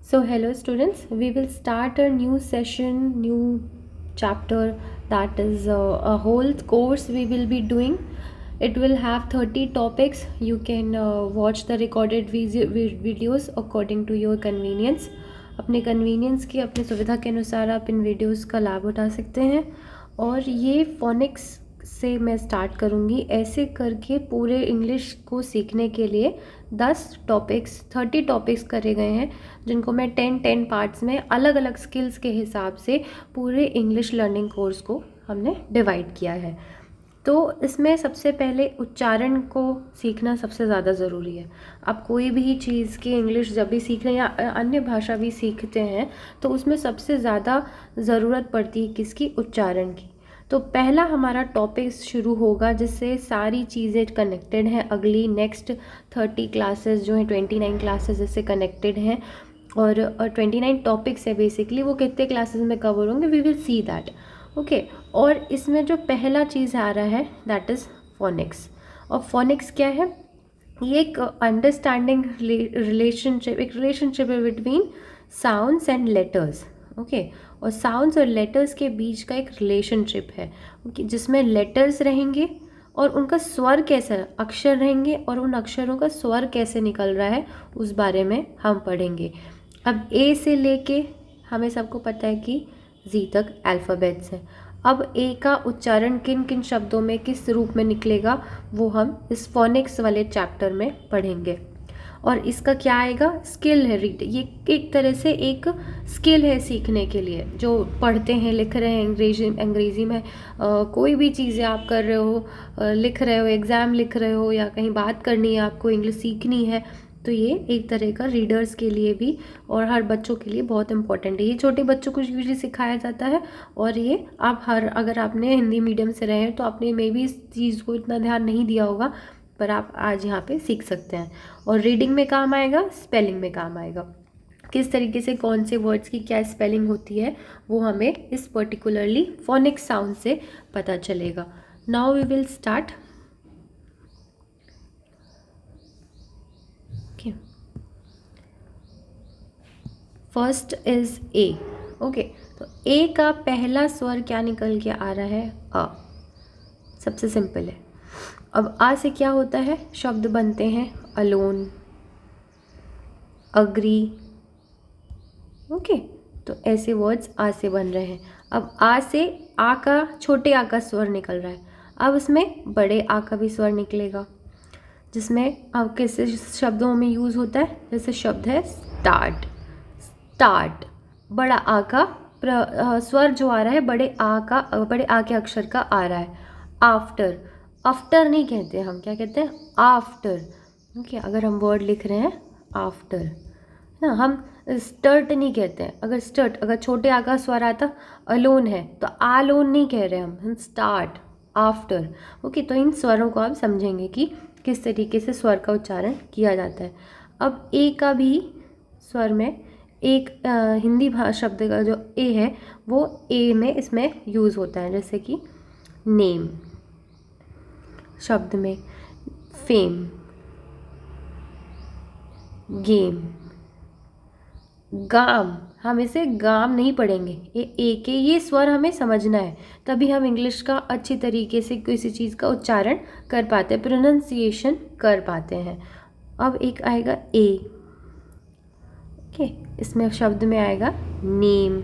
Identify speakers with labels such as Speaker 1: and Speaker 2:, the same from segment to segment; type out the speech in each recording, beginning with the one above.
Speaker 1: So hello students, we will start a new session, new chapter, that is a whole course we will be doing. It will have 30 topics. You can watch the recorded videos according to your convenience. अपने convenience की अपनी सुविधा के अनुसार आप इन videos का लाभ उठा सकते हैं। और ये फोनिक्स से मैं स्टार्ट करूँगी। ऐसे करके पूरे इंग्लिश को सीखने के लिए 30 टॉपिक्स करे गए हैं, जिनको मैं 10 पार्ट्स में अलग अलग स्किल्स के हिसाब से पूरे इंग्लिश लर्निंग कोर्स को हमने डिवाइड किया है। तो इसमें सबसे पहले उच्चारण को सीखना सबसे ज़्यादा ज़रूरी है। आप कोई भी चीज़ की इंग्लिश जब भी सीख रहे हैं या अन्य भाषा भी सीखते हैं तो उसमें सबसे ज़्यादा ज़रूरत पड़ती है किसकी? उच्चारण की। तो पहला हमारा टॉपिक शुरू होगा जिससे सारी चीज़ें कनेक्टेड हैं। अगली नेक्स्ट 30 क्लासेस जो हैं 29 क्लासेस इससे कनेक्टेड हैं और 29 टॉपिक्स है बेसिकली। वो कितने क्लासेस में कवर होंगे we will see that. Okay, और इसमें जो पहला चीज़ आ रहा है दैट इज़ फोनिक्स। और फोनिक्स क्या है? ये एक अंडरस्टैंडिंग रिलेशनशिप, एक रिलेशनशिप है between sounds and letters. Okay, और साउंड्स और लेटर्स के बीच का एक रिलेशनशिप है जिसमें लेटर्स रहेंगे और उनका स्वर कैसा, अक्षर रहेंगे और उन अक्षरों का स्वर कैसे निकल रहा है उस बारे में हम पढ़ेंगे। अब ए से लेके हमें सबको पता है कि जी तक अल्फ़ाबेट्स हैं। अब ए का उच्चारण किन किन शब्दों में किस रूप में निकलेगा वो हम इस फोनिक्स वाले चैप्टर में पढ़ेंगे। और इसका क्या आएगा? स्किल है रीड। ये एक तरह से एक स्किल है सीखने के लिए। जो पढ़ते हैं लिख रहे हैं अंग्रेज़ी में कोई भी चीज़ें आप कर रहे हो, लिख रहे हो, एग्ज़ाम लिख रहे हो या कहीं बात करनी है, आपको इंग्लिश सीखनी है, तो ये एक तरह का रीडर्स के लिए भी और हर बच्चों के लिए बहुत इंपॉर्टेंट है। ये छोटे बच्चों को यूजली सिखाया जाता है और ये आप अगर आपने हिंदी मीडियम से रहे हैं तो आपने मे भी इस चीज़ को इतना ध्यान नहीं दिया होगा, पर आप आज यहाँ पे सीख सकते हैं। और रीडिंग में काम आएगा, स्पेलिंग में काम आएगा। किस तरीके से कौन से वर्ड्स की क्या स्पेलिंग होती है वो हमें इस पर्टिकुलरली फोनिक साउंड से पता चलेगा। Now we will start. Okay, first is A. Okay, तो ए का पहला स्वर क्या निकल के आ रहा है? अ। सबसे सिंपल है। अब आ से क्या होता है? शब्द बनते हैं अलोन, अग्री। ओके, तो ऐसे वर्ड्स आ से बन रहे हैं। अब आ से आ का, छोटे आ का स्वर निकल रहा है। अब इसमें बड़े आ का भी स्वर निकलेगा, जिसमें अब कैसे शब्दों में यूज़ होता है? जैसे शब्द है स्टार्ट। स्टार्ट, बड़ा आ का स्वर जो आ रहा है बड़े आ के अक्षर का आ रहा है। आफ्टर, आफ्टर नहीं कहते हम, क्या कहते हैं? आफ्टर। ओके, अगर हम वर्ड लिख रहे हैं आफ्टर ना, हम स्टर्ट नहीं कहते हैं। अगर स्टर्ट, अगर छोटे आ का स्वर आता अलोन है तो आ लोन नहीं कह रहे हम स्टार्ट, आफ्टर। ओके, तो इन स्वरों को आप समझेंगे कि किस तरीके से स्वर का उच्चारण किया जाता है। अब ए का भी स्वर में एक हिंदी शब्द का जो ए है वो ए में इसमें यूज़ होता है, जैसे कि नेम शब्द में, फेम, गेम, गाम। हम इसे गाम नहीं पढ़ेंगे, ये ए के ये स्वर हमें समझना है, तभी हम इंग्लिश का अच्छी तरीके से किसी चीज़ का उच्चारण कर पाते हैं, प्रोनाउंसिएशन कर पाते हैं। अब एक आएगा ए। ओके, इसमें शब्द में आएगा नेम।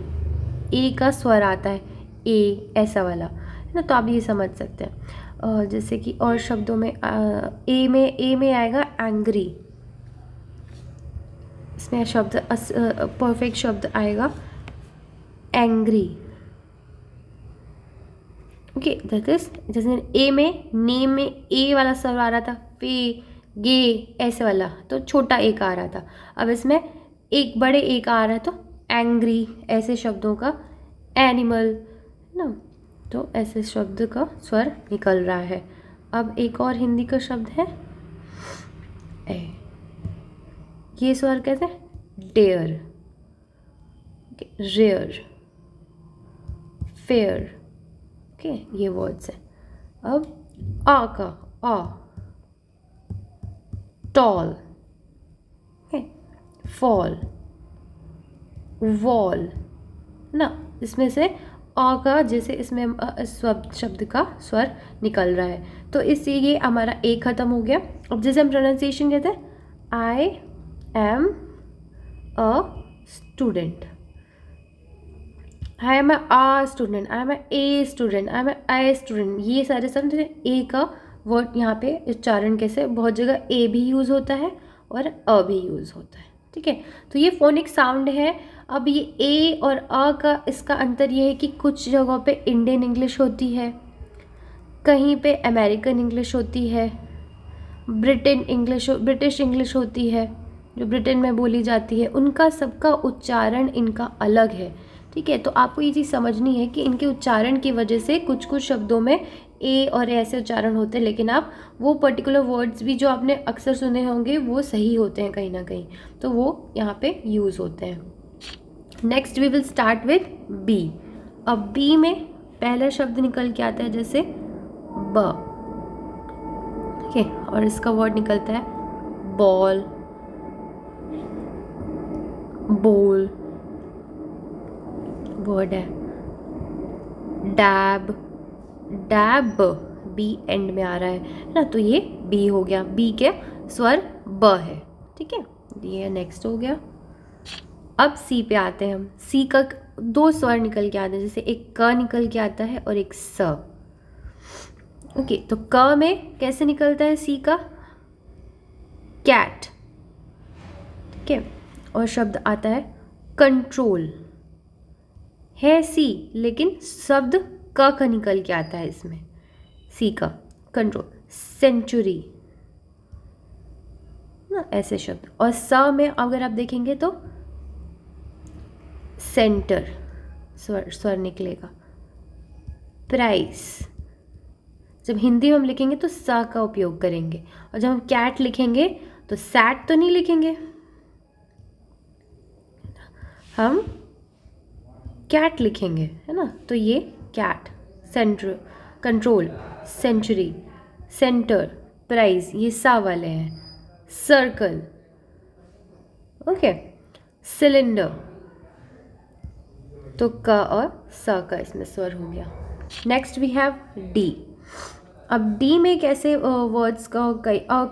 Speaker 1: ए का स्वर आता है ए, ऐसा वाला है ना, तो आप ये समझ सकते हैं। जैसे कि और शब्दों में ए में आएगा एंग्री। इसमें शब्द परफेक्ट शब्द आएगा एंग्री। ओके, दैट इज जैसे ए में, नेम में ए वाला स्वर आ रहा था, फे, गे, ऐसे वाला, तो छोटा एक आ रहा था। अब इसमें एक बड़े एक आ रहा है तो एंग्री, ऐसे शब्दों का, एनिमल ना, तो ऐसे शब्द का स्वर निकल रहा है। अब एक और हिंदी का शब्द है ए, ये स्वर कैसे? Dare, rare, fare. ओके, ये वर्ड्स हैं। अब आ का आ, टॉल, ओके, फॉल, वॉल ना, इसमें से अ का जैसे इसमें शब्द का स्वर निकल रहा है, तो इससे ये हमारा ए खत्म हो गया। अब जैसे हम प्रोनाउंसिएशन कहते हैं I am a student, I am a student, I am a student, I am a student, ये सारे शब्द ए का वर्ड यहाँ पे उच्चारण कैसे, बहुत जगह ए भी यूज़ होता है और अ भी यूज़ होता है, ठीक है। तो ये फोनिक साउंड है। अब ये ए और अ का इसका अंतर ये है कि कुछ जगहों पे इंडियन इंग्लिश होती है, कहीं पे अमेरिकन इंग्लिश होती है, ब्रिटिश इंग्लिश होती है जो ब्रिटेन में बोली जाती है, उनका सबका उच्चारण इनका अलग है, ठीक है। तो आपको ये चीज़ समझनी है कि इनके उच्चारण की वजह से कुछ कुछ शब्दों में ए और ऐसे उच्चारण होते हैं, लेकिन आप वो पर्टिकुलर वर्ड्स भी जो आपने अक्सर सुने होंगे वो सही होते हैं कहीं ना कहीं, तो वो यहाँ पे यूज़ होते हैं। Next we will start with B. अब बी में पहला शब्द निकल के आता है जैसे ब, ठीक है, और इसका वर्ड निकलता है बॉल, बोल, वर्ड है डैब, डैब बी एंड में आ रहा है ना, तो ये बी हो गया, बी के स्वर ब है, ठीक है, ये नेक्स्ट हो गया। अब सी पे आते हैं हम। सी का दो स्वर निकल के आते हैं, जैसे एक क निकल के आता है और एक स। ओके, तो क में कैसे निकलता है सी का, कैट, ठीक है, और शब्द आता है कंट्रोल, है सी लेकिन शब्द क का निकल के आता है इसमें, सी का कंट्रोल, सेंचुरी ना, ऐसे शब्द। और स में अगर आप देखेंगे तो सेंटर स्वर निकलेगा, प्राइस। जब हिंदी में हम लिखेंगे तो स का उपयोग करेंगे, और जब हम कैट लिखेंगे तो सैट तो नहीं लिखेंगे, हम कैट लिखेंगे, है ना। तो ये cat, centre, control, century, centre, prize, ये सा वाले हैं। सर्कल, ओके, सिलेंडर, तो क और स का इसमें स्वर हो गया। Next we have D. अब डी में कैसे वर्ड्स का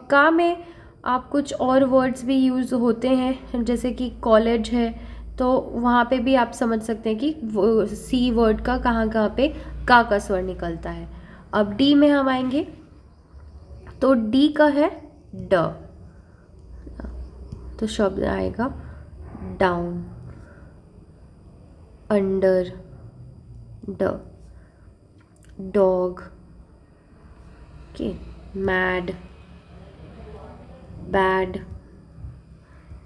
Speaker 1: का में आप कुछ और वर्ड्स भी यूज़ होते हैं, जैसे कि कॉलेज है, तो वहाँ पे भी आप समझ सकते हैं कि सी वर्ड का कहाँ कहाँ पे का स्वर निकलता है। अब डी में हम आएंगे तो डी का है ड, तो शब्द आएगा डाउन, अंडर, ड, डॉग, ओके, मैड, बैड,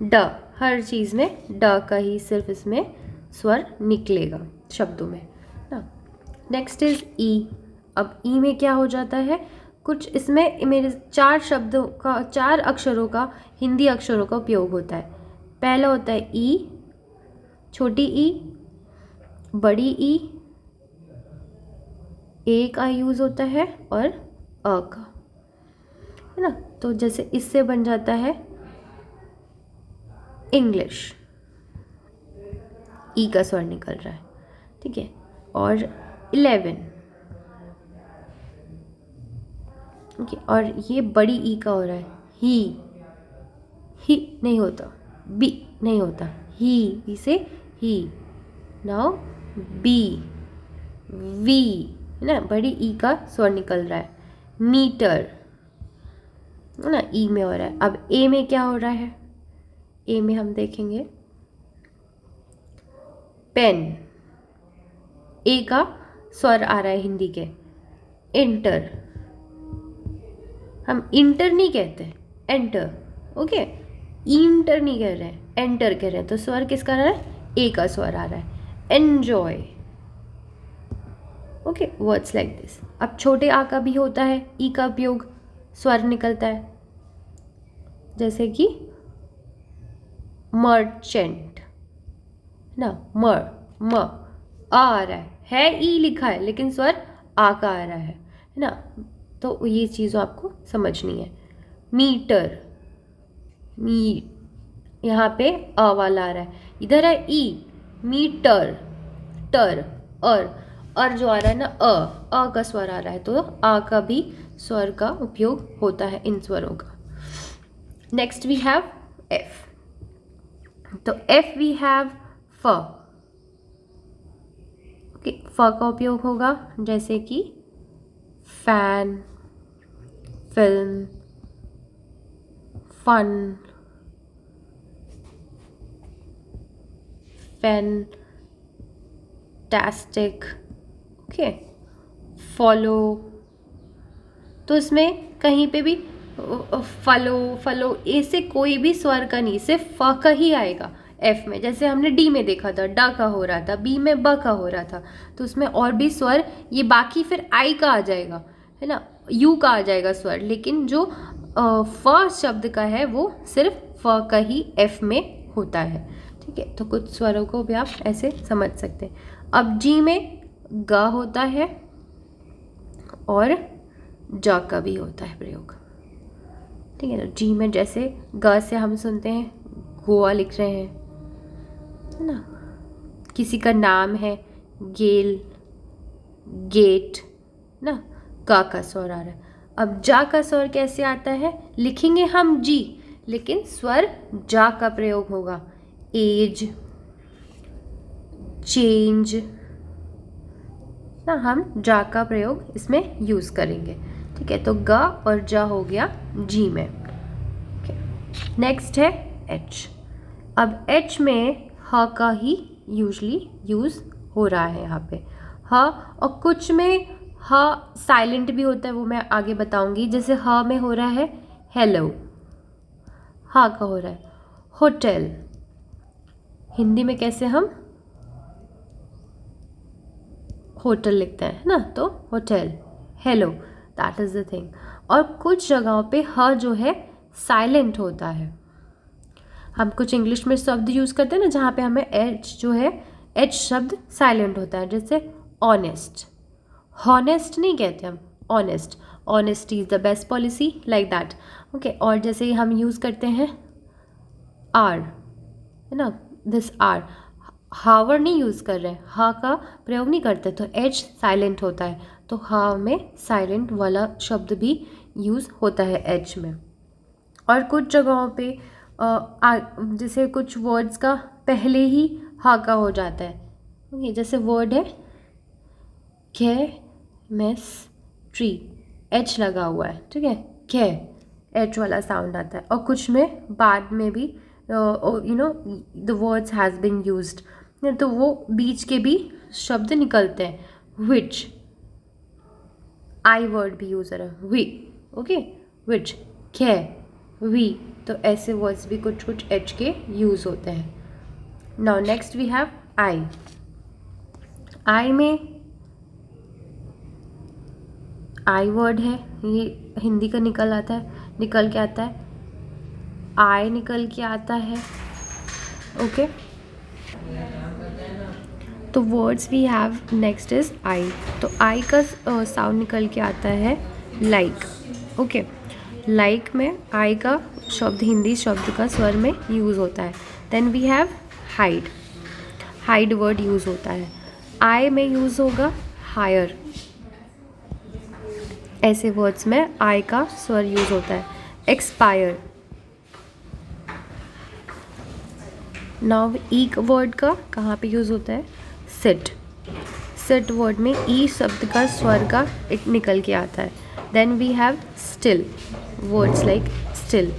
Speaker 1: ड, हर चीज़ में ड का ही सिर्फ इसमें स्वर निकलेगा शब्दों में ना। नेक्स्ट इज ई। अब ई में क्या हो जाता है, कुछ इसमें मेरे चार अक्षरों का हिंदी अक्षरों का उपयोग होता है। पहला होता है ई, छोटी ई, बड़ी ई, ए का यूज़ होता है और अ का, है ना। तो जैसे इससे बन जाता है इंग्लिश, ई का स्वर निकल रहा है, ठीक है। और 11, ओके, और ये बड़ी ई का हो रहा है ही नहीं होता, बी नहीं होता, ही इसे ही, नाउ बी, वी, है ना, बड़ी ई का स्वर निकल रहा है। मीटर, है ना, ई में हो रहा है। अब ए में क्या हो रहा है, ए में हम देखेंगे पेन, ए का स्वर आ रहा है हिंदी के। एंटर, हम इंटर नहीं कहते, एंटर, ओके, इंटर नहीं कह रहे हैं, एंटर कह रहे हैं, तो स्वर किसका आ रहा है, ए का स्वर आ रहा है। Enjoy, okay, words like this. अब छोटे आ का भी होता है ई का उपयोग, स्वर निकलता है, जैसे कि मर्चेंट ना, म आ रहा है ई लिखा है लेकिन स्वर आ का आ रहा है ना, तो ये चीज़ आपको समझनी है। मीटर, मी, यहाँ पे अ वाला आ रहा है, इधर है ई मीटर, टर, अर जो आ रहा है ना, अ का स्वर आ रहा है, तो आ का भी स्वर का उपयोग होता है इन स्वरों का। Next we have F. तो एफ वी हैव फ। ओके, फ का उपयोग होगा जैसे कि fan, film, fun, fantastic, okay, follow. तो इसमें कहीं पे भी फलो ऐसे कोई भी स्वर का नहीं, सिर्फ फ का ही आएगा एफ में। जैसे हमने डी में देखा था, ड का हो रहा था, बी में ब का हो रहा था, तो उसमें और भी स्वर, ये बाकी फिर आई का आ जाएगा, है ना, यू का आ जाएगा स्वर, लेकिन जो फ शब्द का है वो सिर्फ फ का ही एफ में होता है। ठीक है, तो कुछ स्वरों को भी आप ऐसे समझ सकते हैं। अब जी में ग होता है और ज का भी होता है प्रयोग। ठीक है, तो जी में जैसे ग से हम सुनते हैं गोवा लिख रहे हैं, है ना, किसी का नाम है गेल, गेट ना, का स्वर आ रहा है। अब जा का स्वर कैसे आता है, लिखेंगे हम जी, लेकिन स्वर जा का प्रयोग होगा। एज, चेंज ना, हम जा का प्रयोग इसमें यूज करेंगे। ठीक है, तो ग और जा हो गया जी में। नेक्स्ट है एच। अब एच में ह का ही यूजली यूज हो रहा है यहाँ पे, ह, और कुछ में ह साइलेंट भी होता है, वो मैं आगे बताऊंगी। जैसे ह में हो रहा है हेलो, हा का हो रहा है होटल। हिंदी में कैसे हम होटल लिखते हैं ना, तो hotel, hello, that is the thing. और कुछ जगहों पे ह जो है साइलेंट होता है। हम कुछ इंग्लिश में शब्द यूज करते हैं ना जहाँ पे हमें एच जो है, एच शब्द साइलेंट होता है, जैसे ऑनेस्ट, हॉनेस्ट नहीं कहते हम, honest, honesty is the best policy, like that. Okay, और जैसे हम यूज करते हैं आर, है ना, दिस आर, हावर नहीं यूज कर रहे हैं, हा का प्रयोग नहीं करते, तो एच साइलेंट होता है, तो हा में साइलेंट वाला शब्द भी यूज होता है एच में। और कुछ जगहों पे जैसे कुछ वर्ड्स का पहले ही हा का हो जाता है। ओके, जैसे वर्ड है केमिस्ट्री, एच लगा हुआ है, ठीक है, के, एच वाला साउंड आता है। और कुछ में बाद में भी the words has been used, तो वो बीच के भी शब्द निकलते हैं। विच, आई वर्ड भी यूज हो रहा है, वी, ओके, विच, के, वी, तो ऐसे वर्ड्स भी कुछ कुछ एच के यूज होते हैं। Now next we have I. I में आई वर्ड है, ये हिंदी का निकल आता है, निकल के आता है, आई निकल के आता है। ओके, तो words we have next is I. तो आई का साउंड निकल के आता है लाइक। ओके, लाइक में आई का शब्द हिंदी शब्द का स्वर में यूज़ होता है। Then we have hide, hide word use होता है। आई में यूज़ होगा हायर, ऐसे वर्ड्स में आई का स्वर यूज़ होता है। एक्सपायर, नाउ ई वर्ड का कहाँ पे यूज़ होता है, सिट, सिट वर्ड में ई शब्द का स्वर का इट निकल के आता है। Then we have still, words like still.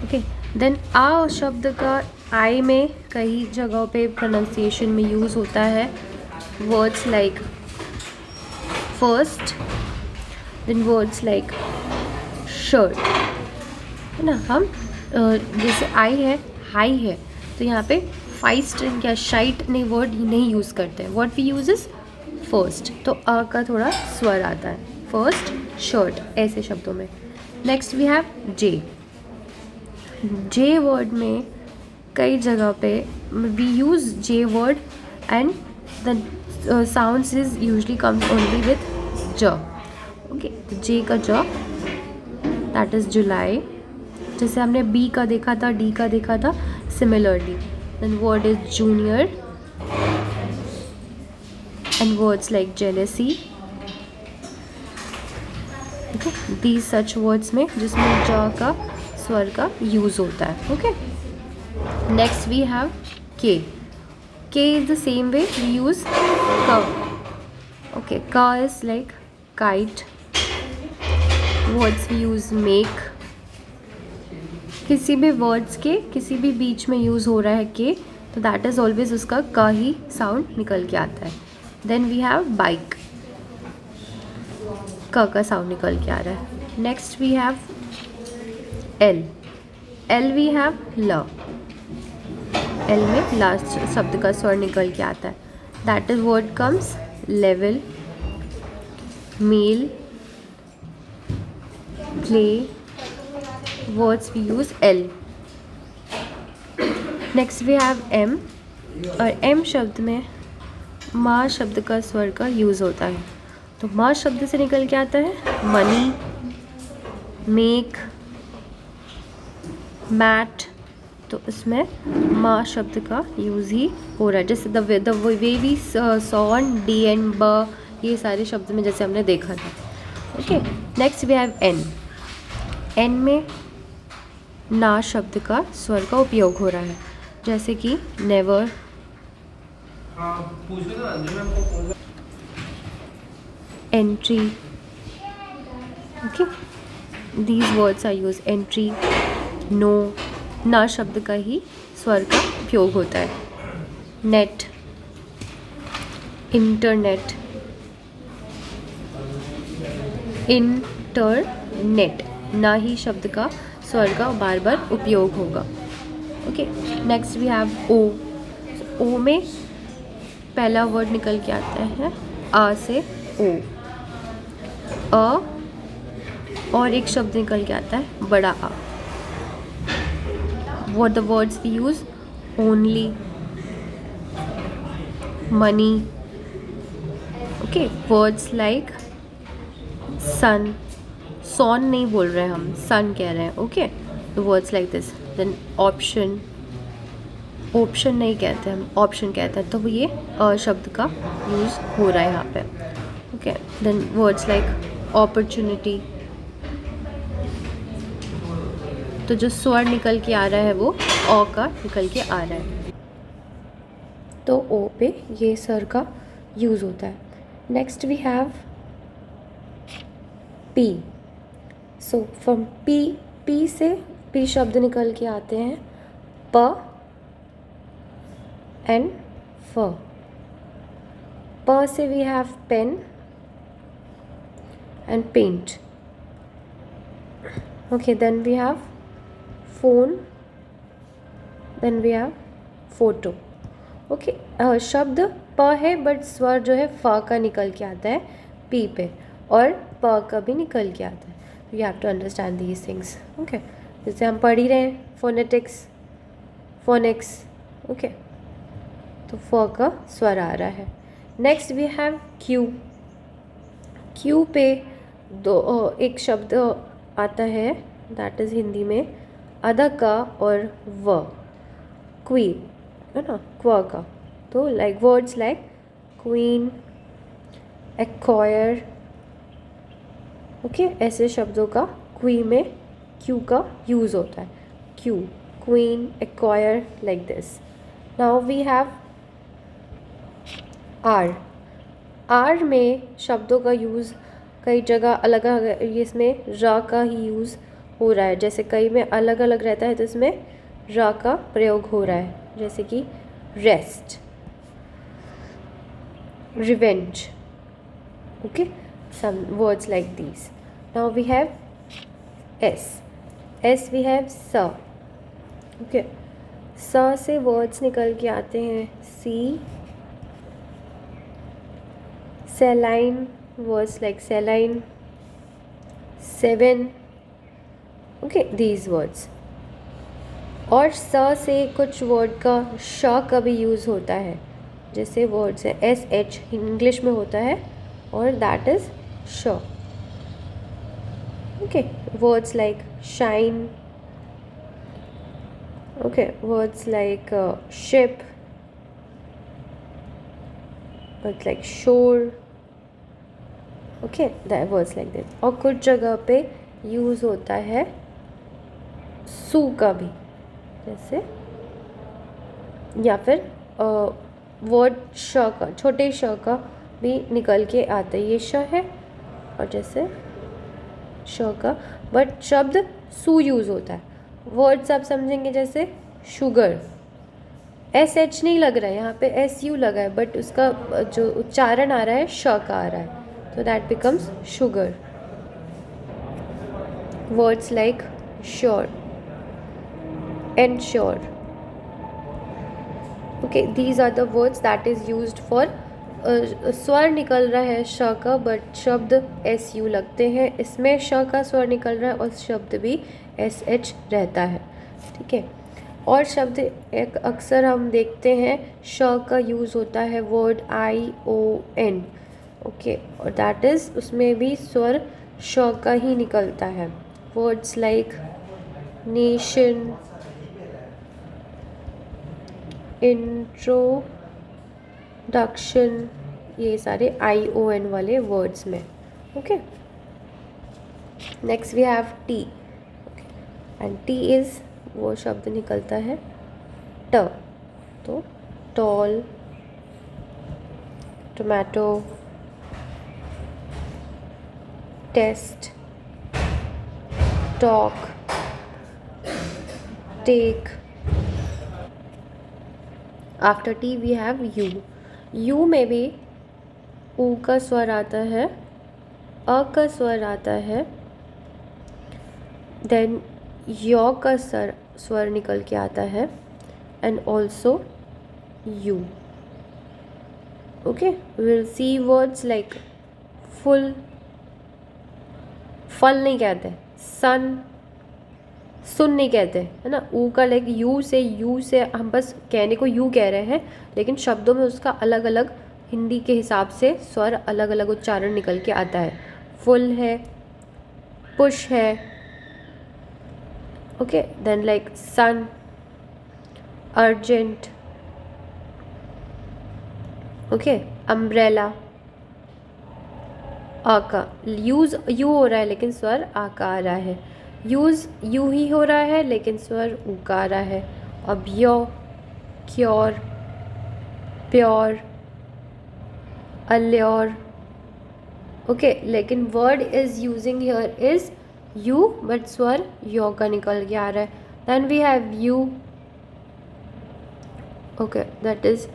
Speaker 1: Okay, then आ शब्द का आई में कई जगहों पे प्रोनाउंसिएशन में यूज़ होता है। Words like first, then words like shirt, है ना, हम जैसे आई है हाई है, तो यहाँ पे फाइस्ट या शाइट नहीं वर्ड नहीं यूज़ करते हैं। What we use is first, तो अ का थोड़ा स्वर आता है, फर्स्ट, शर्ट, ऐसे शब्दों में। Next we have J. J word में कई जगह पे we use J word and the sounds is usually comes only with ज। ओके, जे का ज, दैट इज जुलाई। जैसे हमने बी का देखा था, डी का देखा था, similarly then word is junior, and words like jealousy. Okay, these such words में जिसमें ज का स्वर का यूज़ होता है. Okay, next we have K. K is the same way we use क. ओके, क is like kite. Words we use make. किसी भी वर्ड्स के किसी भी बीच में यूज़ हो रहा है के, तो दैट इज़ ऑलवेज उसका क ही साउंड निकल के आता है. Then we have bike. क का साउंड निकल के आ रहा है. Next we have L. L we have ल. एल में लास्ट शब्द का स्वर निकल के आता है. That is word comes level, mail, play. Words we use L. Next we have M. और एम शब्द में माँ शब्द का स्वर का यूज़ होता है. तो माँ शब्द से निकल के आता है मनी, मेक, मैट. तो इसमें माँ शब्द का यूज़ ही हो रहा है. जैसे the way we shown, D and ब, ये सारे शब्द में जैसे हमने देखा था. Okay, next we have N. N में ना शब्द का स्वर का उपयोग हो रहा है. जैसे कि never, entry. Okay, these words are use. Entry, no, ना शब्द का ही स्वर का उपयोग होता है. नेट, इंटरनेट, इंटरनेट, ना ही शब्द का स्वर का बार बार उपयोग होगा. ओके, नेक्स्ट वी हैव ओ. ओ में पहला वर्ड निकल के आता है आ से ओ. अ और एक शब्द निकल के आता है बड़ा आ. what the words we use? Only, money. Okay, words like sun. son नहीं बोल रहे हैं हम, sun कह रहे हैं. Okay, the words like this. then option. Option नहीं कहते हम, ऑप्शन कहते हैं. तो ये शब्द का यूज़ हो रहा है यहाँ पे. Okay, then words like opportunity. तो जो स्वर निकल के आ रहा है वो ओ का निकल के आ रहा है. तो ओ पे ये स्वर का यूज़ होता है. Next we have P. So from P, P से पी शब्द निकल के आते हैं प एंड फ. प से we have pen and paint. Okay, then we have phone, then we have photo. Okay, शब्द प है बट स्वर जो है फ का निकल के आता है पी पे, और प का भी निकल के आता है. You have to understand these things. Okay, जैसे हम पढ़ ही रहे हैं फोनेटिक्स, फोनिक्स. ओके, तो फ का स्वर आ रहा है. Next we have Q. Q पे एक शब्द आता है, दैट इज़ हिंदी में अदा का और व, क्वीन है ना, क्व का. तो like words like queen, acquire. Okay, ऐसे शब्दों का क्वी में क्यू का यूज़ होता है. Q, queen, acquire, like this. Now we have R. R में शब्दों का यूज़ कई जगह अलग अलग, इसमें र का ही यूज़ हो रहा है. जैसे कई में अलग अलग रहता है तो इसमें र का प्रयोग हो रहा है. जैसे कि rest, revenge. Okay, some words like these. Now we have S. S we have स. ओके, स से वर्ड्स निकल के आते हैं सी, saline, words like saline, seven. Okay, these words. और स से कुछ वर्ड का श का भी यूज़ होता है. जैसे वर्ड्स है एस एच, इंग्लिश में होता है और that is sh. Okay, words like shine. Okay, words like ship, it's like shore. Okay, that words like this. और कुछ जगह पे यूज़ होता है सू का भी, जैसे, या फिर वर्ड श का, छोटे श का भी निकल के आता है. ये श है और जैसे श का, बट शब्द सू यूज़ होता है. वर्ड्स आप समझेंगे जैसे शुगर, एस एच नहीं लग रहा है यहाँ पे, एस यू लगा है, बट उसका जो उच्चारण आ रहा है श का आ रहा है, तो that becomes sugar. Words like sure, ensure. Okay, these are the words that is used for स्वर निकल रहा है श का, बट शब्द एस यू लगते हैं. इसमें श का स्वर निकल रहा है और शब्द भी एस एच रहता है. ठीक है. और शब्द एक अक्सर हम देखते हैं श का यूज़ होता है word I O N. Okay, और दैट इज़, उसमें भी स्वर श का ही निकलता है. वर्ड्स लाइक नेशन, इंट्रोडक्शन, ये सारे आई ओ एन वाले वर्ड्स में. Okay, next we have T. And T is, वो शब्द निकलता है ट. तो tall, tomato, test, talk, take. After T we have U. U में भी ऊ का स्वर आता है, अ का स्वर आता है, देन यौ का स्वर निकल के आता है, and also you. Okay, will see words like full, फल नहीं कहते, सन, सुन नहीं कहते, है ना. ऊ का लाइक यू से हम बस कहने को यू कह रहे हैं, लेकिन शब्दों में उसका अलग अलग, हिंदी के हिसाब से स्वर अलग अलग उच्चारण निकल के आता है. फुल है, पुश है. Okay, then like sun, urgent. Okay, umbrella. आ का यूज़ यू हो रहा है लेकिन स्वर आ का आ रहा है. यूज़ यू ही हो रहा है लेकिन स्वर ऊ का आ रहा है. अब यो, क्योर, प्योर, अल्योर. ओके, लेकिन word is using here is U, but स्वर यो का निकल के आ रहा है. Then we have U. Okay, that is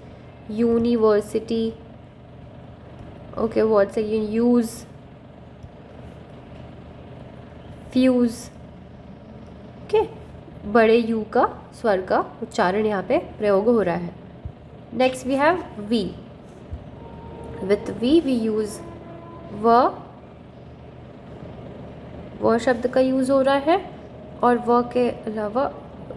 Speaker 1: university. Okay, words like use, fuse. Okay, बड़े यू का स्वर का उच्चारण यहाँ पे प्रयोग हो रहा है. Next we have V. With V we use व शब्द का यूज़ हो रहा है, और व के अलावा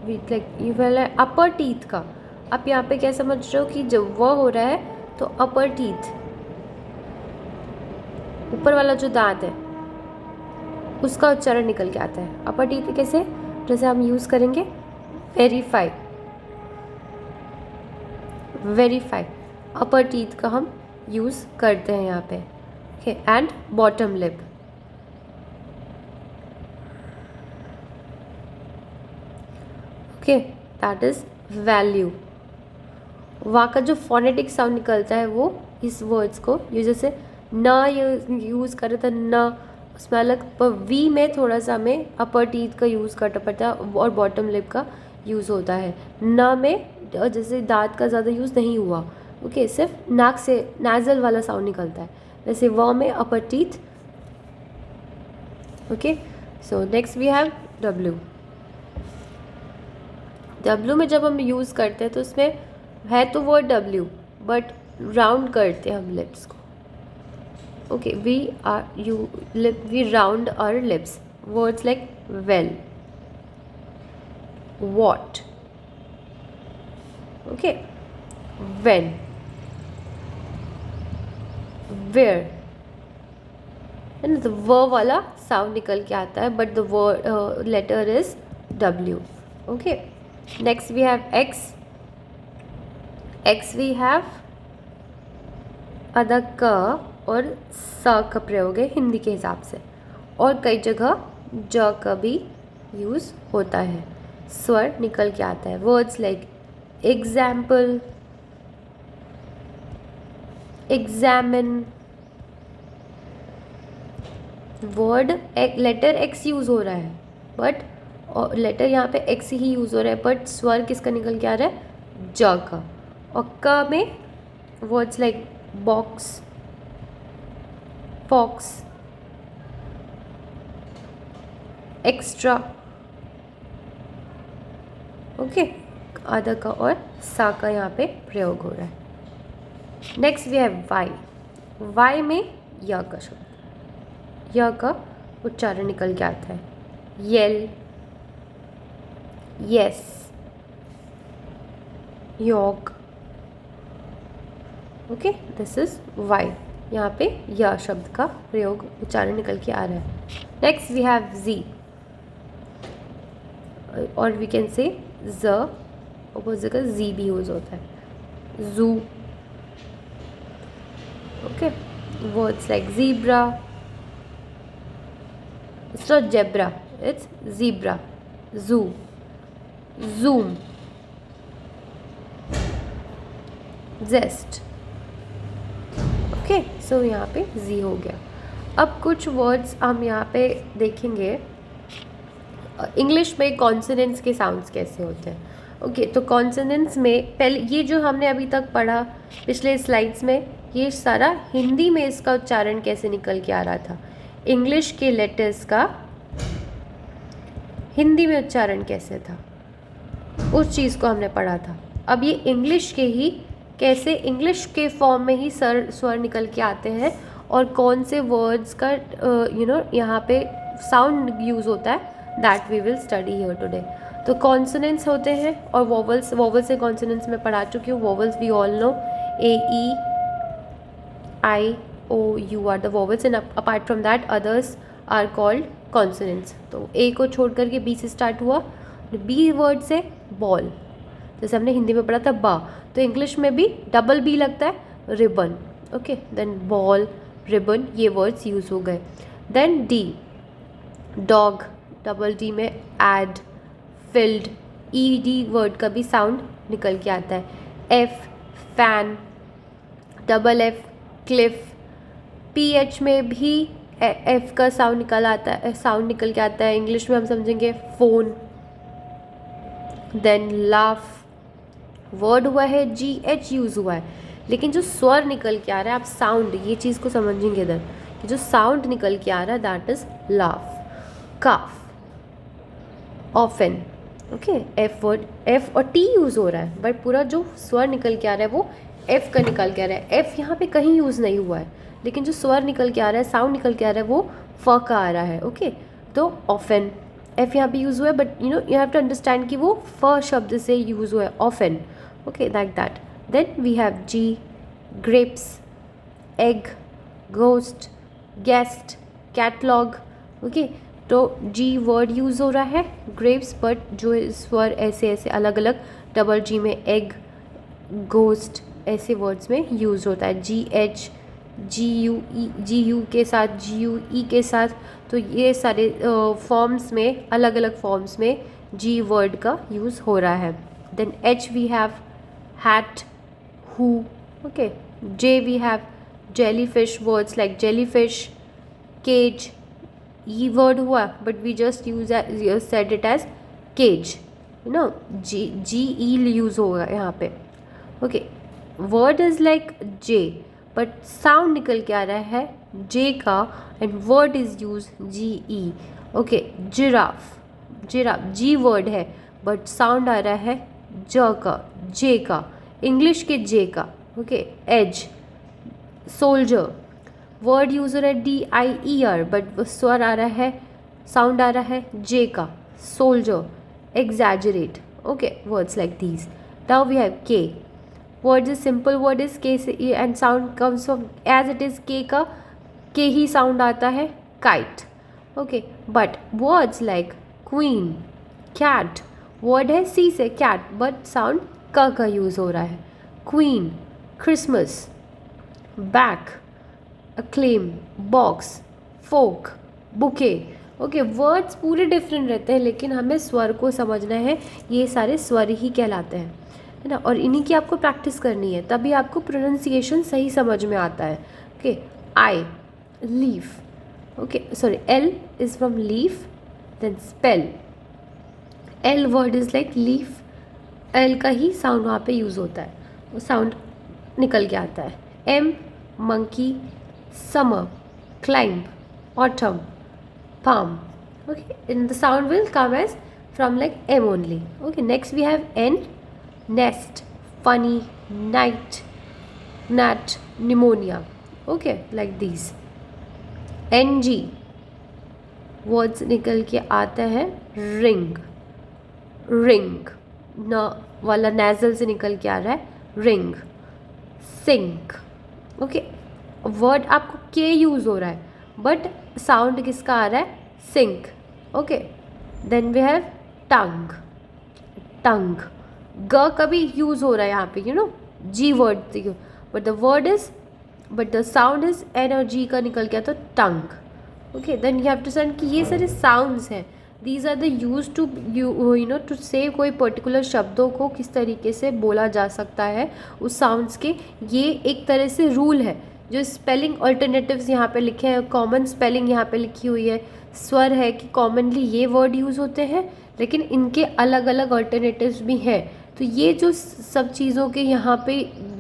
Speaker 1: वी लाइक ये वाला अपर टीथ का. आप यहाँ पे क्या समझ रहे हो कि जब व हो रहा है तो अपर टीथ, ऊपर वाला जो दांत है उसका उच्चारण निकल के आता है. अपर टीथ कैसे, जैसे हम यूज़ करेंगे वेरीफाई, वेरीफाई, अपर टीथ का हम यूज़ करते हैं यहाँ पे. Okay, and bottom lip. Okay, that is value. वहाँ का जो फोनेटिक साउंड निकलता है वो इस वर्ड्स को जैसे न यूज़ करे तो न, उसमें अलग, पर वी में थोड़ा सा हमें अपर टीथ का यूज़ करना पड़ता है और बॉटम लिप का यूज़ होता है. न में जैसे दांत का ज़्यादा यूज़ नहीं हुआ. ओके, सिर्फ नाक से नाजल वाला साउंड निकलता है. वैसे व में upper teeth. Okay, so next we have W. W में जब हम यूज़ करते हैं तो उसमें है तो वर्ड डब्ल्यू, बट राउंड करते हैं हम लिप्स को. Okay, we round our lips. Words like well, what. Okay, when, where, है ना. तो व वाला साउंड निकल के आता है, but the word letter is W. Okay, next we have X. X we have आधा क और स का प्रयोग है हिंदी के हिसाब से, और कई जगह ज का भी यूज़ होता है, स्वर निकल के आता है। Words like example, examine, word letter X use हो रहा है बट लेटर यहाँ पे एक्स ही यूज़ हो रहा है, बट स्वर किसका निकल के आ रहा है, ज का। और क में words like box, fox, extra, okay, आधा का और सा का यहाँ पे प्रयोग हो रहा है। Next we have Y. Y में य का शब्द, य का उच्चारण निकल के आता है, yell, yes, yolk, okay, this is Y. यहाँ पे य शब्द का प्रयोग उच्चारण निकल के आ रहा है। नेक्स्ट वी हैव जी, और वी कैन से ज, और बहुत जगह जी भी यूज होता है, जू, okay. Words like zebra, it's not zebra, it's zebra, जू, जूम, जेस्ट, ओके। सो यहाँ पे जी हो गया। अब कुछ वर्ड्स हम यहाँ पे देखेंगे इंग्लिश में कॉन्सोनेंट्स के साउंड्स कैसे होते हैं, ओके। तो कॉन्सोनेंट्स में पहले ये जो हमने अभी तक पढ़ा पिछले स्लाइड्स में, ये सारा हिंदी में इसका उच्चारण कैसे निकल के आ रहा था, इंग्लिश के लेटर्स का हिंदी में उच्चारण कैसे था, उस चीज़ को हमने पढ़ा था। अब ये इंग्लिश के ही कैसे इंग्लिश के फॉर्म में ही स्वर निकल के आते हैं, और कौन से वर्ड्स का यहाँ पे साउंड यूज़ होता है, that we will study here today. तो कॉन्सोनेंट्स होते हैं और वोवल्स, वोवल्स से कॉन्सोनेंट्स में पढ़ा चुकी हूँ। Vowels we all know, A, E, I, O, U are the vowels, and apart from that others are called consonants. तो ए को छोड़ करके बी से स्टार्ट हुआ, बी वर्ड से बॉल, जैसे हमने हिंदी में पढ़ा था बा, तो इंग्लिश में भी डबल बी लगता है, ribbon, okay. Then ball, ribbon, ये वर्ड्स यूज़ हो गए। Then D, dog, double D में add, filled, E D word का भी साउंड निकल के आता है। F, fan, double F, cliff, P H में भी एफ का साउंड निकल के आता है, इंग्लिश में हम समझेंगे फोन। देन लाफ, वर्ड हुआ है जी एच यूज़ हुआ है, लेकिन जो स्वर निकल के आ रहा है, आप साउंड, ये चीज़ को समझेंगे इधर कि जो साउंड निकल के आ रहा है that is laugh. Calf, often, okay, F word, F और टी यूज़ हो रहा है, बट पूरा जो स्वर निकल के आ रहा है वो एफ का निकल के आ रहा है। एफ यहाँ पे कहीं यूज़ नहीं हुआ है, लेकिन जो स्वर निकल के आ रहा है, साउंड निकल के आ रहा है, वो फ का आ रहा है, ओके। तो ऑफन, एफ यहाँ पे यूज़ हुआ है, but you have to understand कि वो फ शब्द से यूज़ हुआ है, often, okay, like that. Then we have G, grapes, egg, ghost, guest, catalogue, okay. तो जी वर्ड यूज़ हो रहा है ग्रेप्स, बट जो स्वर ऐसे ऐसे अलग अलग, डबल जी में एग, घोस्ट, ऐसे वर्ड्स में यूज़ होता है। जी एच, जी यू के साथ, जी यू ई के साथ, तो ये सारे फॉर्म्स में, अलग अलग फॉर्म्स में जी वर्ड का यूज़ हो रहा है। Then H we have hat, who, okay. J we have jellyfish, words like jellyfish, cage, ये वर्ड हुआ but we just said it as cage, you know, G E use होगा यहाँ पे, okay. Word is like J, but sound निकल के आ रहा है जे का, and word is use G E, okay. Giraffe, giraffe G word है, बट साउंड आ रहा है ज का, जे का, इंग्लिश के जे का, okay. Edge, soldier, word use हो रहा है D I E R, but स्वर आ रहा है, साउंड आ रहा है जे का, soldier. Exaggerate, okay, words like these. Now we have K, word is simple, word is K and sound comes from as it is K का, K ही साउंड आता है, kite, okay. But words like queen, cat, word है C से cat, but sound का use हो रहा है, queen, Christmas, back, acclaim, box, folk, bouquet. Okay words पूरे डिफरेंट रहते हैं लेकिन हमें स्वर को समझना है, ये सारे स्वर ही कहलाते हैं, है ना। और इन्हीं की आपको प्रैक्टिस करनी है, तभी आपको प्रोनाउंसिएशन सही समझ में आता है. Okay I, leaf. Okay sorry, L is from leaf. Then spell, L word is like leaf, L का ही साउंड वहाँ पे यूज़ होता है, वो साउंड निकल के आता है. M, monkey, summer, climb, autumn, palm. Okay, and the sound will come as from like M only. Okay, next we have N, nest, funny, night, nat, pneumonia. Okay, like these. NG words निकल के आता है ring, ring, न वाला nasal से निकल के आ रहा है ring. Sink. Okay, वर्ड आपको के यूज़ हो रहा है बट साउंड किसका आ रहा है, sink. Okay, then we have tongue, tongue, ग कभी यूज़ हो रहा है यहाँ पे, you know, G word, but the word is, but the sound is N और जी का निकल गया तो tongue. Okay, then you have to send कि ये सारे साउंड्स हैं, these are the use to you know to say कोई पर्टिकुलर शब्दों को किस तरीके से बोला जा सकता है उस साउंड्स के. ये एक तरह से रूल है. जो स्पेलिंग अल्टरनेटिव्स यहाँ पे लिखे हैं, कॉमन स्पेलिंग यहाँ पे लिखी हुई है, स्वर है कि कॉमनली ये वर्ड यूज़ होते हैं लेकिन इनके अलग अलग अल्टरनेटिव्स भी हैं. तो ये जो सब चीज़ों के यहाँ पे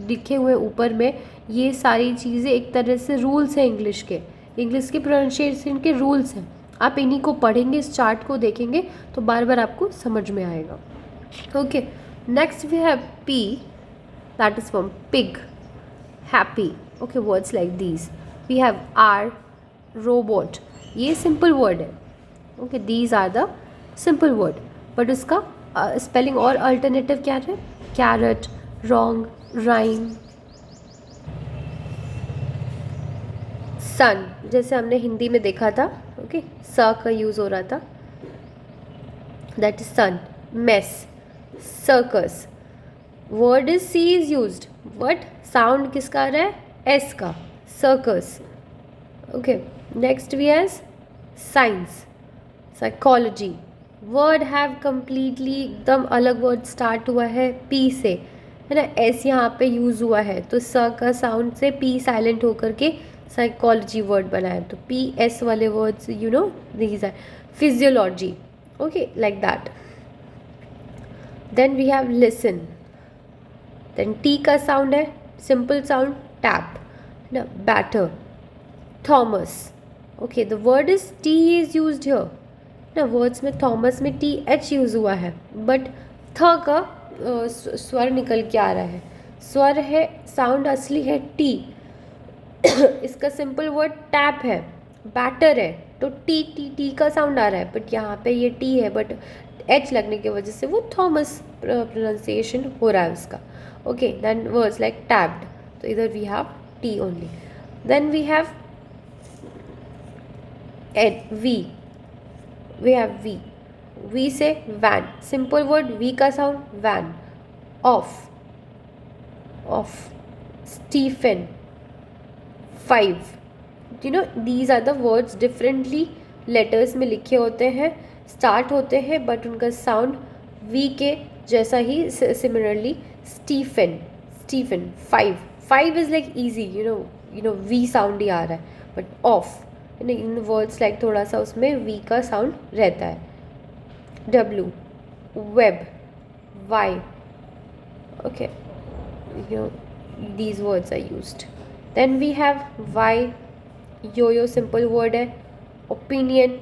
Speaker 1: लिखे हुए ऊपर में, ये सारी चीज़ें एक तरह से रूल्स हैं इंग्लिश के, इंग्लिश के प्रोनाउंसिएशन के रूल्स हैं. आप इन्हीं को पढ़ेंगे, इस चार्ट को देखेंगे तो बार बार आपको समझ में आएगा. Okay, next we have P, that is from pig, happy. Okay, words like these. We have R, robot. ये simple word है. Okay, these are the simple word. But उसका spelling और alternative क्या है? Carrot, wrong, rhyme. Sun, जैसे हमने हिंदी में देखा था. Okay, स का यूज़ हो रहा था. That is sun. Mess, circus. Word is C is used. But sound किसका आ रहा है? एस का, circus. Okay, next we has science, psychology. Word have completely एकदम अलग वर्ड स्टार्ट हुआ है पी से, है ना. एस यहाँ पे यूज़ हुआ है तो स का साउंड से पी साइलेंट होकर के साइकोलॉजी वर्ड बना है. तो पी एस वाले words, you know, these are physiology. Okay, like that. Then we have listen. Then T का साउंड है simple sound, tap, no, batter, Thomas. Okay, the word is T is used here. ना words में Thomas में T H use हुआ है but थ का स्वर निकल के आ रहा है. स्वर है, साउंड असली है टी. इसका सिंपल वर्ड टैप है, बैटर है, तो टी टी टी का साउंड आ रहा है बट यहाँ पे ये टी है बट एच लगने की वजह से वो थॉमस प्रोनाउंसिएशन हो रहा है उसका. Okay, then words like tapped, तो इधर we have T only. Then we have V, we have V. V से वैन, सिंपल वर्ड वी का sound van. Of, of. Stephen, five. You know these are the words differently letters में लिखे होते हैं, start होते हैं but उनका sound V के जैसा ही similarly. Stephen, Stephen. Five, five is like easy, you know V sound ही आ रहा है but of, in words like थोड़ा सा उसमें वी का साउंड रहता है. W, web, Y. Okay, you know these words are used. Then we have why, yo-yo simple word है. Opinion,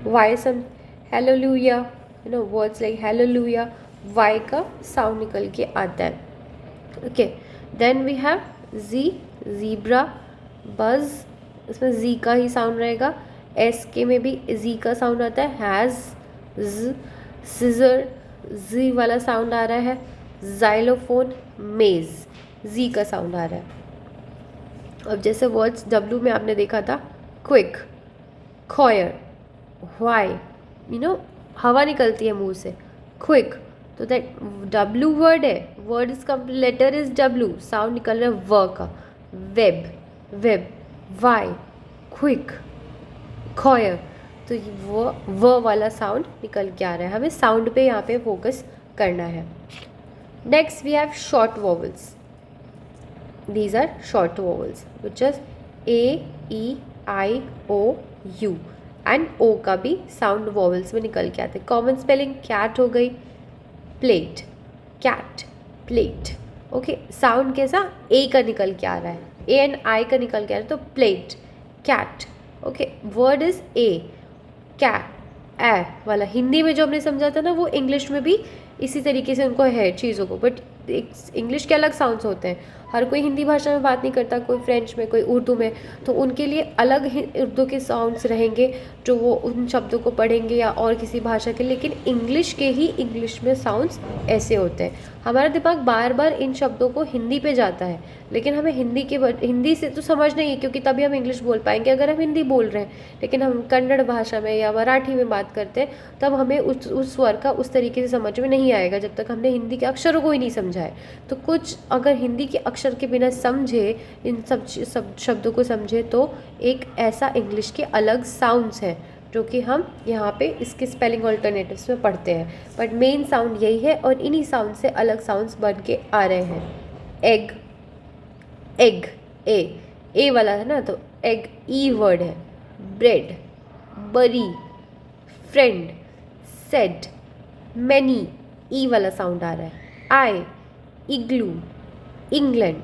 Speaker 1: why some, hallelujah, you know words like hallelujah, why का sound निकल के आता है. Okay, then we have z, zebra, buzz, इसमें z का ही sound रहेगा. s के में भी z का sound आता है. has, z, scissor, z वाला sound आ रहा है. xylophone, मेज, जी का साउंड आ रहा है. अब जैसे वर्ड्स डब्ल्यू में आपने देखा था quick, choir, why, you know हवा निकलती है मुंह से, क्विक, तो दैट W वर्ड है, word is letter is W, sound निकल रहा है व का, web, web, why, quick, choir, तो वो वाला साउंड निकल के आ रहा है। हमें साउंड पे यहाँ पे फोकस करना है। Next we have short vowels, these are short vowels which is A, E, I, O, U, and O का भी साउंड वॉवल्स में निकल के आते हैं। कॉमन स्पेलिंग कैट हो गई, plate, cat, plate, okay. Sound कैसा ए का निकल के आ रहा है, ए एंड आई का निकल के आ रहा है, तो plate, cat, okay. Word is A, cat, A वाला हिंदी में जो हमने समझा था ना, वो इंग्लिश में भी इसी तरीके से उनको है चीज़ों को, बट इंग्लिश के अलग साउंड्स होते हैं। हर कोई हिंदी भाषा में बात नहीं करता, कोई फ्रेंच में, कोई उर्दू में, तो उनके लिए अलग उर्दू के साउंड्स रहेंगे जो वो उन शब्दों को पढ़ेंगे या और किसी भाषा के, लेकिन इंग्लिश के ही इंग्लिश में साउंड्स ऐसे होते हैं। हमारा दिमाग बार बार इन शब्दों को हिंदी पे जाता है, लेकिन हमें हिंदी से तो समझ नहीं है, क्योंकि तभी हम इंग्लिश बोल पाएंगे। अगर हम हिंदी बोल रहे हैं लेकिन हम कन्नड़ भाषा में या मराठी में बात करते हैं, तब हमें उस स्वर का उस तरीके से समझ में नहीं आएगा जब तक हमने हिंदी के अक्षरों को ही नहीं समझा है। तो कुछ अगर हिंदी के अक्षर के बिना समझे, इन सब शब्दों को समझे, तो एक ऐसा इंग्लिश के अलग साउंड्स हैं जो कि हम यहाँ पे इसके स्पेलिंग ऑल्टरनेटिव्स में पढ़ते हैं, बट मेन साउंड यही है और इन्हीं साउंड से अलग साउंड्स बन के आ रहे हैं। एग, एग, ए वाला है ना, तो एग ई वर्ड है। ब्रेड, बरी, फ्रेंड, सेड, मैनी, ई वाला साउंड आ रहा है। आई, इग्लू, इंग्लैंड,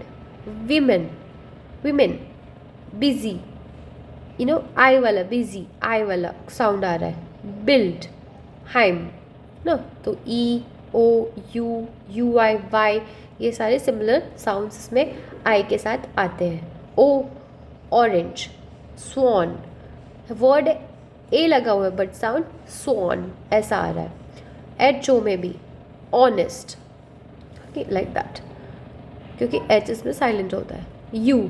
Speaker 1: विमेन, विमेन, बिजी, आई वाला बिजी, आई वाला साउंड आ रहा है। बिल्ड, हाइम ना, तो ई, ओ, यू आई, वाई, ये सारे सिमिलर साउंड्स इसमें आई के साथ आते हैं। ओ, ऑरेंज, स्वॉन, वर्ड ए लगा हुआ है बट साउंड स्वॉन ऐसा आ रहा है। एच ओ में भी ऑनेस्ट, लाइक दैट, क्योंकि एच इसमें साइलेंट होता है। U,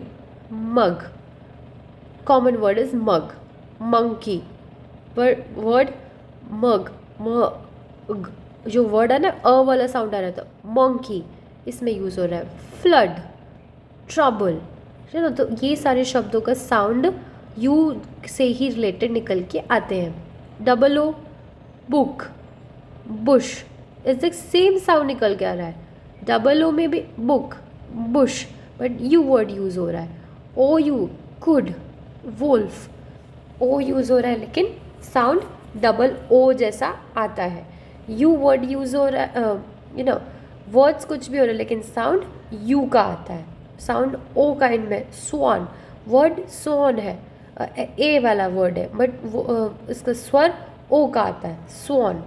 Speaker 1: mug, common word is mug, monkey, word mug, mug, जो वर्ड है ना अ वाला साउंड आ रहा था, मंकी, इसमें यूज़ हो रहा है। फ्लड, ट्रबल, है ना, तो ये सारे शब्दों का साउंड यू से ही रिलेटेड निकल के आते हैं। Double O, book, bush, is the same sound निकल के आ रहा है। डबल ओ में भी book, bush, but U word use हो रहा है। O U, could, wolf, O use हो रहा है लेकिन साउंड डबल ओ जैसा आता है। यू वर्ड यूज़ हो रहा है, वर्ड्स कुछ भी हो रहा है लेकिन साउंड यू का आता है, साउंड ओ का इनमें। स्वान, वर्ड सोन है, ए वाला वर्ड है बट वो इसका स्वर ओ का आता है, स्वान।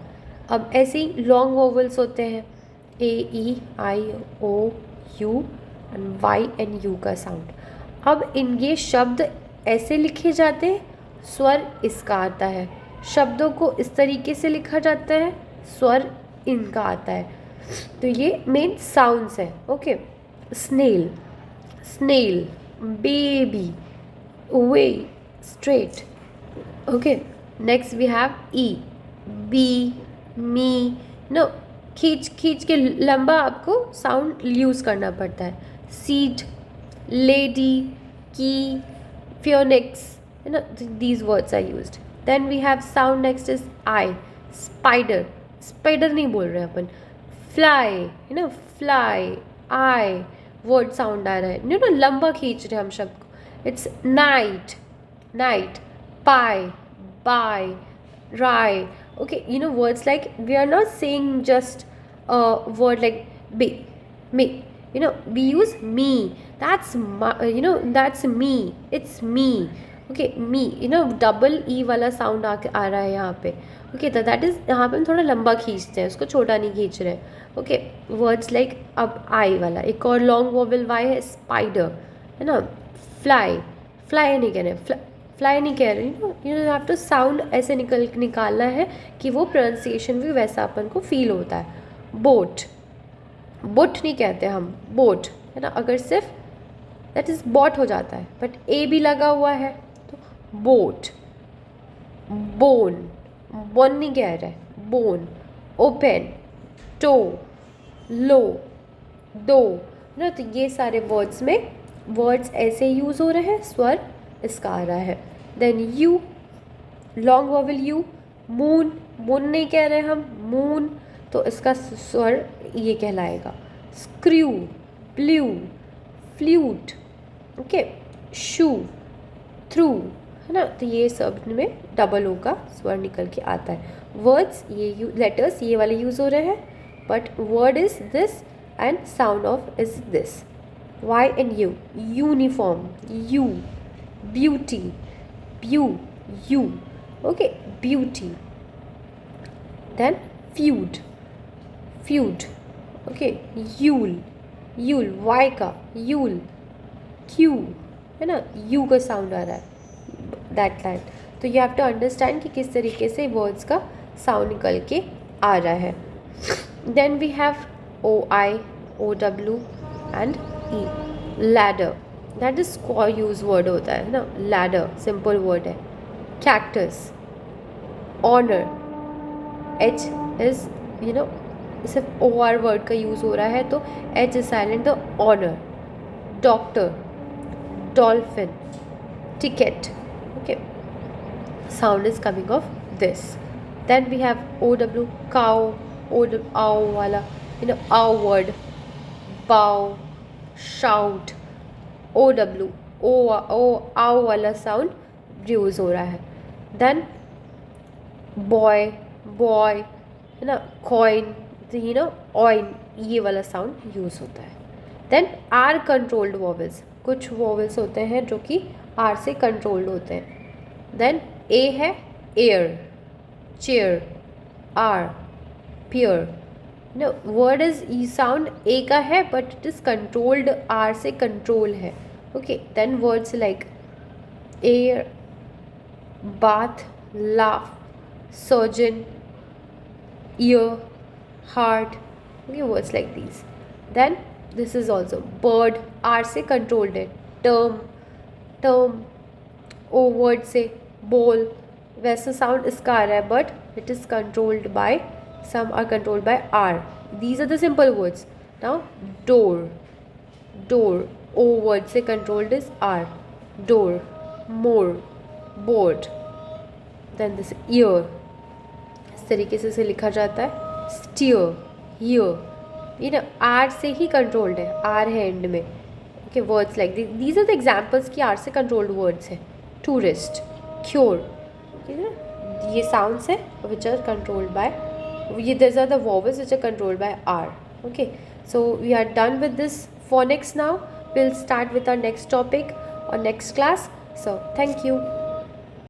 Speaker 1: अब ऐसे ही लॉन्ग वोवल्स होते हैं, A, E, I, O, U and Y and U का साउंड। अब ये शब्द ऐसे लिखे जाते हैं, स्वर इसका आता है। शब्दों को इस तरीके से लिखा जाता है, स्वर इनका आता है। तो ये मेन साउंड्स हैं, okay. Snail, snail, baby, way, straight, okay. Next we have E, B, me, no, खींच खींच के लंबा आपको साउंड यूज़ करना पड़ता है। सीड, लेडी, की, phoenix, these words are used. Then we have sound next is I, spider, spider नहीं बोल रहे अपन, fly, fly, I, word sound आ रहा है, लंबा खींच रहे हम शब्द को। It's night, night, pie, buy, rye, okay, words like, we are not saying just a word like be, me, we use me, that's that's me, it's me, okay, me, double E वाला sound आ रहा है यहाँ पे, okay. तो that is, यहाँ पे हम थोड़ा लंबा खींचते हैं, उसको छोटा नहीं खींच रहे हैं, ओके। वर्ड्स लाइक, अब आई वाला एक और लॉन्ग वोवेल वाई है, स्पाइडर, है ना। फ्लाई, फ्लाई नहीं कह रहे, फ्लाई नहीं कह रहे, यू हैव टू साउंड ऐसे निकालना है कि वो प्रोनाउंसिएशन भी वैसा अपन को फील होता है। बोट, बोट नहीं कहते हम, बोट, है ना, अगर सिर्फ दैट इज़ बॉट हो जाता है बट ए भी लगा हुआ है तो बोट। बोन, बोन नहीं कह रहा है, बोन। ओपन, टो, लो, दो, ना। तो ये सारे वर्ड्स में वर्ड्स ऐसे यूज़ हो रहे हैं, स्वर इसका आ रहा है. Then U, long vowel U. Moon, moon नहीं कह रहे हम, मून, तो इसका स्वर ये कहलाएगा. Screw, blue, flute, okay. Shoe, through, है ना. तो ये सब में डबल ओ का स्वर निकल के आता है. वर्ड्स ये लेटर्स ये वाले यूज़ हो रहे हैं, but word is this and sound of is this. Y and U. Uniform, U. Beauty, beau, U, okay. Beauty. Then feud, feud, okay. Yule, yule, Y का यूल. क्यू, है ना, U का sound आ रहा है, दैट लाइन. तो you have to understand कि किस तरीके से वर्ड्स का साउंड निकल के आ रहा है. Then we have O I, O W and E. Ladder, that is use word होता है ना. लैडर सिंपल वर्ड है. कैक्टस, ऑनर, एच इज सिर्फ ओ आर वर्ड का यूज़ हो रहा है, तो एच इज साइलेंट, तो honour. Doctor, dolphin, ticket, okay. Sound is coming of this. Then we have OW, cow, ow wala, ow word. Bow, shout. OW, ow wala sound use हो रहा है. Then boy, है ना. coin, oin, ये वाला sound use होता है. Then are controlled vowels, कुछ वॉवल्स होते हैं जो कि आर से कंट्रोल्ड होते हैं. देन ए है air, chair, R, pier. Word is E sound A का है, but it is controlled R से कंट्रोल है, okay. Then words like air, bath, laugh, surgeon, year, heart, okay. Words like these. Then this is also bird, R से controlled है. Term, term, O word से. बोल, वैसा sound इसका आ रहा है, but it is controlled by, some are controlled by R. These are the simple words. Now door, door, O word से controlled is R. Door, more, board. Then this ear, इस तरीके से इसे लिखा जाता है. Steer, ear, R से ही controlled है, R है end में, okay. Words like these are the examples कि R से controlled words है. Tourist, cure, ये sounds है which are controlled by, these are the vowels which are controlled by R, okay. So we are done with this phonics now. We'll start with our next topic or next class. So thank you.